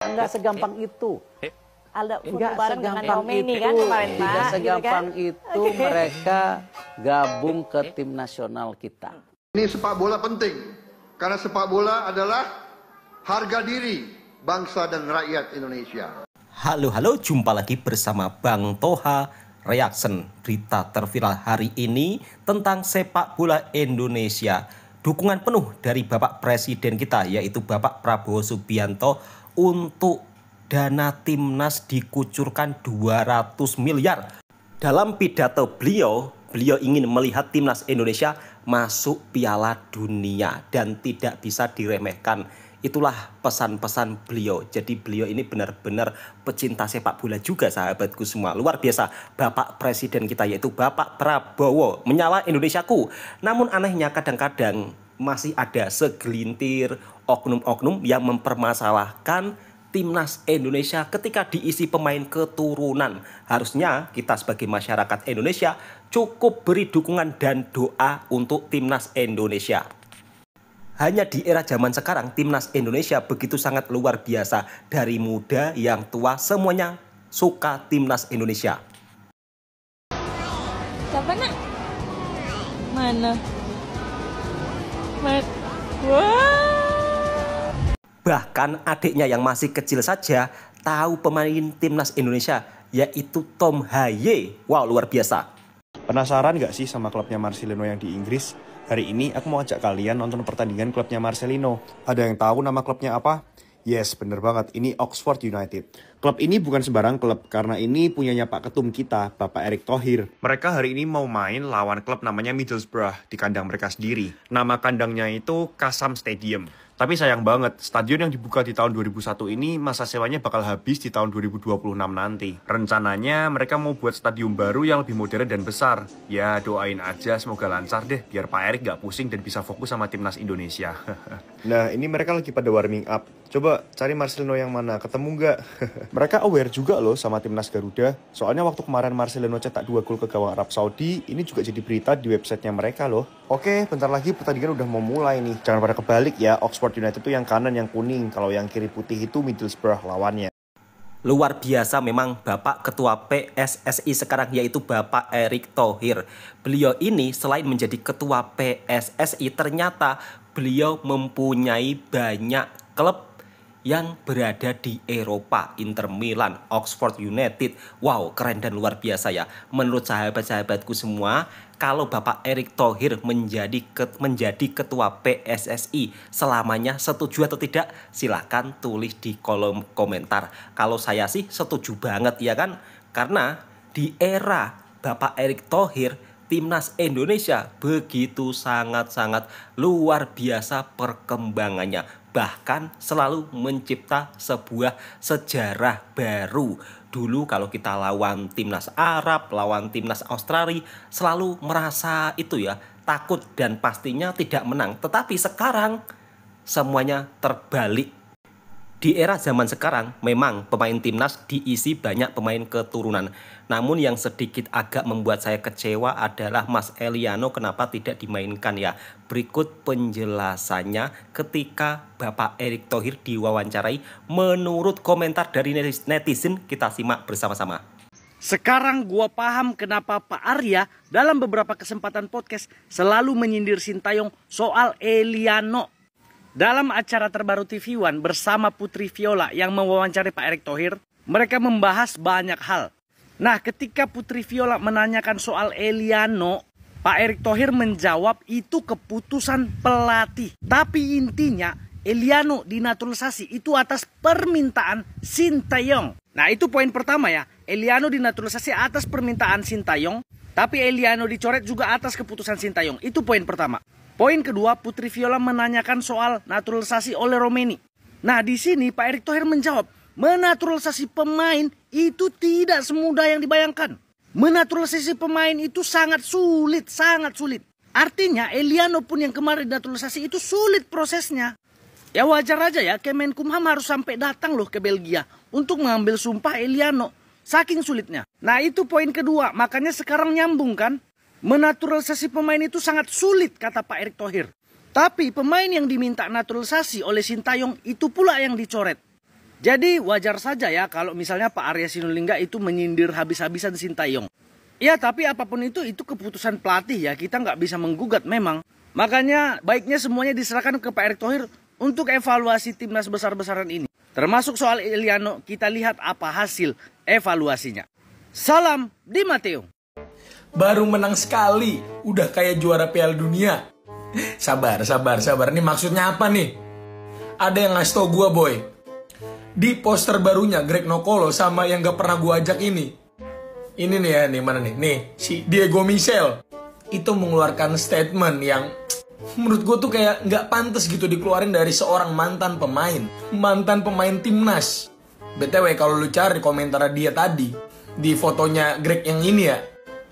Enggak segampang itu. Ada Enggak bareng dengan segampang Romeni itu. kan kemarin, Pak. Tidak segampang Gitu kan? itu mereka gabung ke tim nasional kita. Ini sepak bola penting, karena sepak bola adalah harga diri bangsa dan rakyat Indonesia. Halo, jumpa lagi bersama Bang Toha Reaction. Berita terviral hari ini tentang sepak bola Indonesia. Dukungan penuh dari Bapak Presiden kita, yaitu Bapak Prabowo Subianto, untuk dana timnas dikucurkan 200 miliar. Dalam pidato beliau ingin melihat timnas Indonesia masuk Piala Dunia dan tidak bisa diremehkan. Itulah pesan-pesan beliau. Jadi beliau ini benar-benar pecinta sepak bola juga, sahabatku semua. Luar biasa. Bapak Presiden kita yaitu Bapak Prabowo menyala Indonesiaku. Namun anehnya kadang-kadang masih ada segelintir oknum-oknum yang mempermasalahkan timnas Indonesia ketika diisi pemain keturunan. Harusnya kita sebagai masyarakat Indonesia cukup beri dukungan dan doa untuk timnas Indonesia. Hanya di era zaman sekarang timnas Indonesia begitu sangat luar biasa. Dari muda yang tua semuanya suka timnas Indonesia. Siapa nak? Mana? Wah. Bahkan adiknya yang masih kecil saja tahu pemain timnas Indonesia, yaitu Tom Haye. Wow, luar biasa. Penasaran gak sih sama klubnya Marcelino yang di Inggris? Hari ini aku mau ajak kalian nonton pertandingan klubnya Marcelino. Ada yang tahu nama klubnya apa? Yes, bener banget. Ini Oxford United. Klub ini bukan sembarang klub, karena ini punyanya Pak Ketum kita, Bapak Erick Thohir. Mereka hari ini mau main lawan klub namanya Middlesbrough di kandang mereka sendiri. Nama kandangnya itu Kasam Stadium. Tapi sayang banget, stadion yang dibuka di tahun 2001 ini masa sewanya bakal habis di tahun 2026 nanti. Rencananya mereka mau buat stadion baru yang lebih modern dan besar. Ya doain aja semoga lancar deh, biar Pak Erick gak pusing dan bisa fokus sama timnas Indonesia. Nah ini mereka lagi pada warming up. Coba cari Marcelino yang mana, ketemu nggak? Mereka aware juga loh sama timnas Garuda. Soalnya waktu kemarin Marcelino cetak 2 gol ke gawang Arab Saudi, ini juga jadi berita di websitenya mereka loh. Oke, bentar lagi pertandingan udah mau mulai nih. Jangan pada kebalik ya, Oxford United itu yang kanan yang kuning, kalau yang kiri putih itu Middlesbrough lawannya. Luar biasa memang Bapak Ketua PSSI sekarang, yaitu Bapak Erick Thohir. Beliau ini selain menjadi Ketua PSSI, ternyata beliau mempunyai banyak klub yang berada di Eropa. Inter Milan, Oxford United. Wow, keren dan luar biasa ya. Menurut sahabat-sahabatku semua, kalau Bapak Erick Thohir menjadi ketua PSSI selamanya, setuju atau tidak? Silahkan tulis di kolom komentar. Kalau saya sih setuju banget ya kan. Karena di era Bapak Erick Thohir, timnas Indonesia begitu sangat-sangat luar biasa perkembangannya. Bahkan selalu mencipta sebuah sejarah baru. Dulu kalau kita lawan timnas Arab, lawan timnas Australia, selalu merasa itu ya, takut dan pastinya tidak menang. Tetapi sekarang semuanya terbalik. Di era zaman sekarang memang pemain timnas diisi banyak pemain keturunan. Namun yang sedikit agak membuat saya kecewa adalah Mas Eliano kenapa tidak dimainkan ya. Berikut penjelasannya ketika Bapak Erick Thohir diwawancarai menurut komentar dari netizen. Kita simak bersama-sama. Sekarang gua paham kenapa Pak Arya dalam beberapa kesempatan podcast selalu menyindir Sintayong soal Eliano. Dalam acara terbaru TV One bersama Putri Viola yang mewawancari Pak Erick Thohir, mereka membahas banyak hal. Nah, ketika Putri Viola menanyakan soal Eliano, Pak Erick Thohir menjawab itu keputusan pelatih. Tapi intinya, Eliano dinaturalisasi itu atas permintaan Sintayong. Nah, itu poin pertama ya. Eliano dinaturalisasi atas permintaan Sintayong, tapi Eliano dicoret juga atas keputusan Sintayong. Itu poin pertama. Poin kedua, Putri Viola menanyakan soal naturalisasi oleh Romeni. Nah, di sini Pak Erick Thohir menjawab, menaturalisasi pemain itu tidak semudah yang dibayangkan. Menaturalisasi pemain itu sangat sulit, sangat sulit. Artinya, Eliano pun yang kemarin dinaturalisasi itu sulit prosesnya. Ya wajar aja ya, Kemenkumham harus sampai datang loh ke Belgia untuk mengambil sumpah Eliano. Saking sulitnya. Nah, itu poin kedua, makanya sekarang nyambung kan? Menaturalisasi pemain itu sangat sulit, kata Pak Erick Thohir. Tapi pemain yang diminta naturalisasi oleh Sintayong itu pula yang dicoret. Jadi wajar saja ya kalau misalnya Pak Arya Sinulinga itu menyindir habis-habisan Sintayong. Ya tapi apapun itu keputusan pelatih ya, kita nggak bisa menggugat memang. Makanya baiknya semuanya diserahkan ke Pak Erick Thohir untuk evaluasi timnas besar-besaran ini. Termasuk soal Eliano, kita lihat apa hasil evaluasinya. Salam Di Matteo. Baru menang sekali, udah kayak juara Piala Dunia. Sabar. Ini maksudnya apa nih? Ada yang ngasih tau gue, boy. Di poster barunya Greg Nokolo sama yang gak pernah gue ajak ini. Ini nih ya, nih mana nih? Nih, si Diego Michel. Itu mengeluarkan statement yang menurut gue tuh kayak gak pantas gitu dikeluarin dari seorang mantan pemain. Mantan pemain timnas. BTW kalau lu cari komentar dia tadi, di fotonya Greg yang ini ya,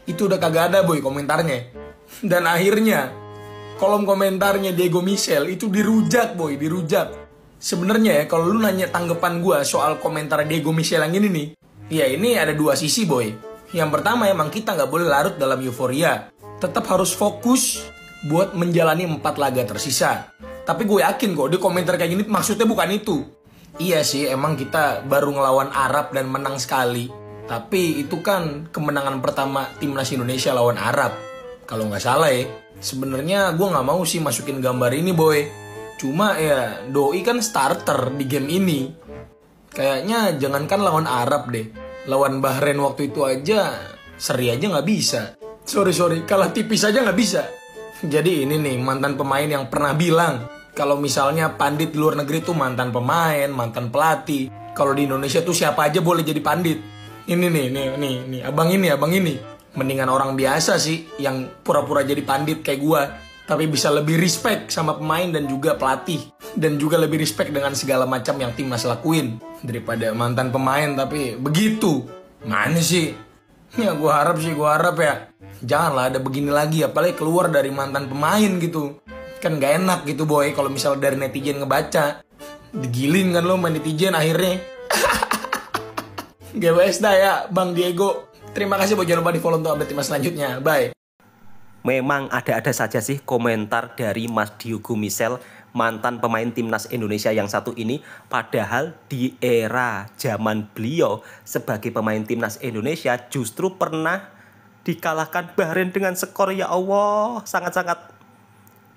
itu udah kagak ada boy komentarnya. Dan akhirnya kolom komentarnya Diego Michel itu dirujak boy, dirujak. Sebenarnya ya kalau lu nanya tanggapan gue soal komentar Diego Michel yang ini nih, ya ini ada dua sisi boy. Yang pertama emang kita nggak boleh larut dalam euforia, tetap harus fokus buat menjalani 4 laga tersisa. Tapi gue yakin kok di komentar kayak gini maksudnya bukan itu. Iya sih emang kita baru ngelawan Arab dan menang sekali. Tapi itu kan kemenangan pertama timnas Indonesia lawan Arab. Kalau nggak salah ya. Sebenarnya gue nggak mau sih masukin gambar ini boy. Cuma ya doi kan starter di game ini. Kayaknya jangankan lawan Arab deh. Lawan Bahrain waktu itu aja seri aja nggak bisa. Sorry kalah tipis aja nggak bisa. Jadi ini nih mantan pemain yang pernah bilang kalau misalnya pandit di luar negeri tuh mantan pemain, mantan pelatih. Kalau di Indonesia tuh siapa aja boleh jadi pandit. Ini nih, abang ini. Mendingan orang biasa sih yang pura-pura jadi pandit kayak gua, tapi bisa lebih respect sama pemain dan juga pelatih, dan juga lebih respect dengan segala macam yang timnas lakuin daripada mantan pemain tapi begitu. Mana sih? Ya gua harap ya janganlah ada begini lagi, apalagi keluar dari mantan pemain gitu. Kan gak enak gitu boy kalau misalnya dari netizen ngebaca. Digilin kan lo main netizen akhirnya. GWS dah ya Bang Diego. Terima kasih buat jangan lupa di follow untuk update timnas selanjutnya. Bye. Memang ada-ada saja sih komentar dari Mas Diego Michel, mantan pemain timnas Indonesia yang satu ini. Padahal di era zaman beliau sebagai pemain timnas Indonesia justru pernah dikalahkan Bahrain dengan skor ya Allah sangat-sangat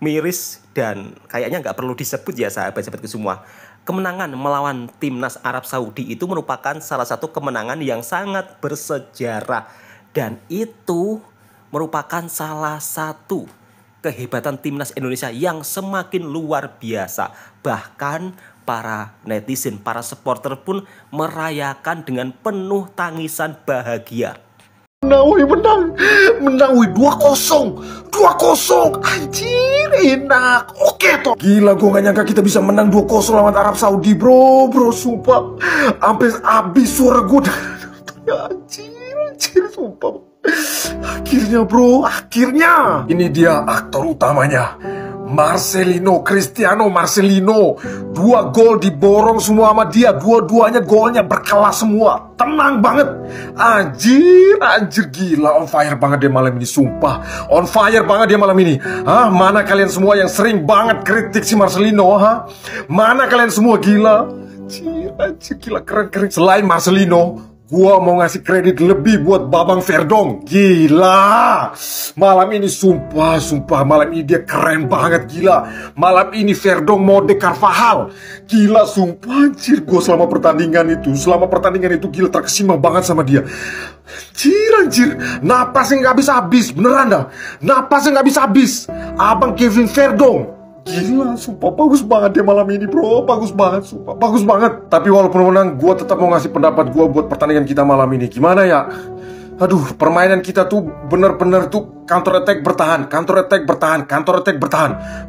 miris. Dan kayaknya nggak perlu disebut ya sahabat-sahabatku semua. Kemenangan melawan timnas Arab Saudi itu merupakan salah satu kemenangan yang sangat bersejarah. Dan itu merupakan salah satu kehebatan timnas Indonesia yang semakin luar biasa. Bahkan para netizen, para supporter pun merayakan dengan penuh tangisan bahagia. Menang 2-0 anjir enak. Oke toh. Gila gue gak nyangka kita bisa menang 2-0 lawan Arab Saudi bro sumpah sampai habis suara gue. Anjir sumpah. Akhirnya bro, ini dia aktor utamanya Cristiano Marcelino. 2 gol diborong semua sama dia. Dua-duanya golnya berkelas semua. Tenang banget. Anjir gila. On fire banget dia malam ini. Sumpah on fire banget dia malam ini. Mana kalian semua yang sering banget kritik si Marcelino? Mana kalian semua gila. Anjir gila keren. Selain Marcelino, gua mau ngasih kredit lebih buat Babang Verdong. Gila. Malam ini sumpah malam ini dia keren banget gila. Malam ini Verdong mode Carvajal. Gila sumpah anjir. Gua selama pertandingan itu gila terkesima banget sama dia. Anjir. Napasnya gak habis-habis. Beneran dah. Napasnya gak habis-habis. Abang Kevin Verdong. Gila, sumpah bagus banget dia malam ini bro. Bagus banget. Tapi walaupun menang, gue tetap mau ngasih pendapat gue buat pertandingan kita malam ini. Gimana ya? Aduh, permainan kita tuh bener-bener tuh counter attack bertahan.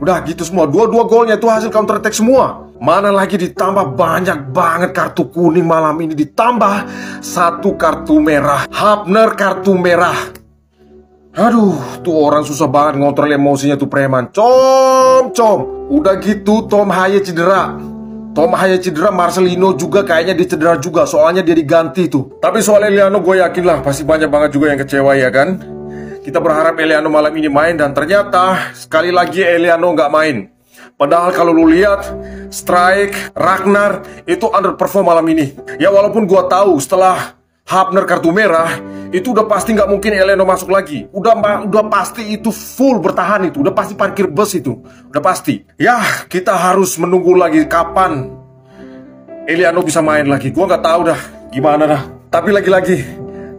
Udah gitu semua. Dua golnya itu hasil counter attack semua. Mana lagi ditambah banyak banget kartu kuning malam ini. Ditambah 1 kartu merah. Hapner kartu merah. Aduh, tuh orang susah banget ngontrol emosinya tuh preman. Com. Udah gitu Tom Haye cedera, Marcelino juga kayaknya dia cedera juga. Soalnya dia diganti tuh. Tapi soal Eliano gue yakin lah pasti banyak banget juga yang kecewa ya kan. Kita berharap Eliano malam ini main dan ternyata sekali lagi Eliano nggak main. Padahal kalau lu lihat, Strike, Ragnar itu underperform malam ini. Ya walaupun gua tahu setelah Hafner kartu merah, itu udah pasti nggak mungkin Eleno masuk lagi. Udah pasti itu full bertahan itu. Udah pasti parkir bus itu. Udah pasti. Ya, kita harus menunggu lagi kapan Eliano bisa main lagi. Gua nggak tahu dah gimana dah. Tapi lagi-lagi,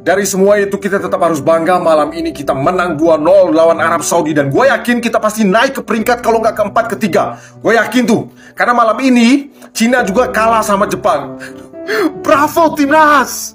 dari semua itu kita tetap harus bangga. Malam ini kita menang 2-0 lawan Arab Saudi. Dan gue yakin kita pasti naik ke peringkat kalau nggak keempat, ketiga. Gue yakin tuh. Karena malam ini Cina juga kalah sama Jepang. Bravo Timnas!